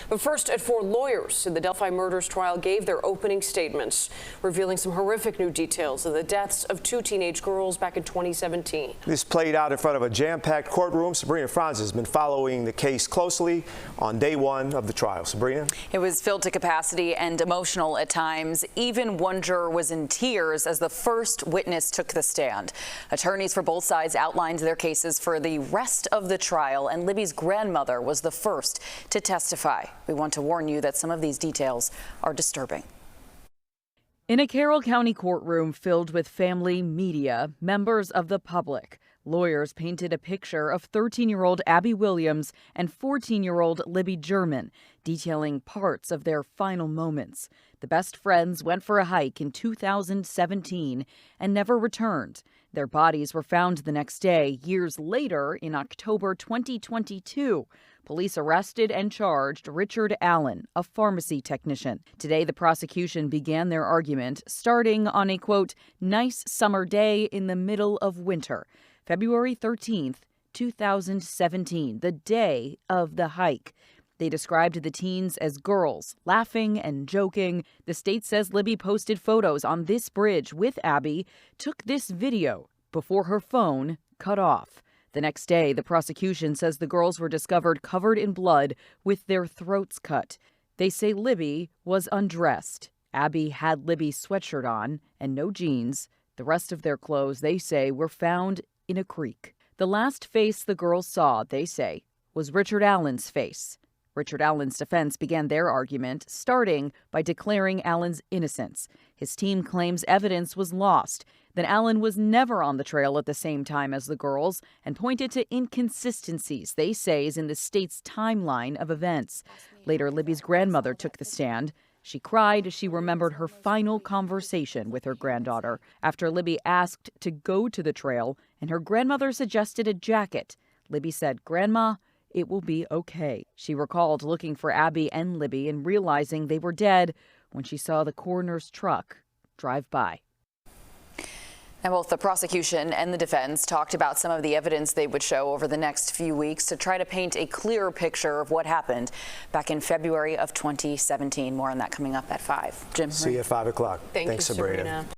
But first, at 4 lawyers in the Delphi murders trial gave their opening statements, revealing some horrific new details of the deaths of 2 teenage girls back in 2017. This played out in front of a jam-packed courtroom. Sabrina Franz has been following the case closely on day 1 of the trial. Sabrina? It was filled to capacity and emotional at times. Even one juror was in tears as the first witness took the stand. Attorneys for both sides outlined their cases for the rest of the trial, and Libby's grandmother was the first to testify. We want to warn you that some of these details are disturbing. In a Carroll County courtroom filled with family, media, members of the public, lawyers painted a picture of 13-year-old Abby Williams and 14-year-old Libby German, detailing parts of their final moments. The best friends went for a hike in 2017 and never returned. Their bodies were found the next day. Years later, in October 2022, police arrested and charged Richard Allen, a pharmacy technician. Today, the prosecution began their argument, starting on a, quote, nice summer day in the middle of winter, February 13th, 2017, the day of the hike. They described the teens as girls, laughing and joking. The state says Libby posted photos on this bridge with Abby, took this video before her phone cut off. The next day, the prosecution says the girls were discovered covered in blood with their throats cut. They say Libby was undressed. Abby had Libby's sweatshirt on and no jeans. The rest of their clothes, they say, were found in a creek. The last face the girls saw, they say, was Richard Allen's face. Richard Allen's defense began their argument, starting by declaring Allen's innocence. His team claims evidence was lost, that Allen was never on the trail at the same time as the girls, and pointed to inconsistencies they say is in the state's timeline of events. Later, Libby's grandmother took the stand. She cried as she remembered her final conversation with her granddaughter after Libby asked to go to the trail and her grandmother suggested a jacket. Libby said, "Grandma, it will be okay." She recalled looking for Abby and Libby and realizing they were dead when she saw the coroner's truck drive by. And both the prosecution and the defense talked about some of the evidence they would show over the next few weeks to try to paint a clearer picture of what happened back in February of 2017. More on that coming up at 5. Jim? See you at 5 o'clock. Thanks, Sabrina.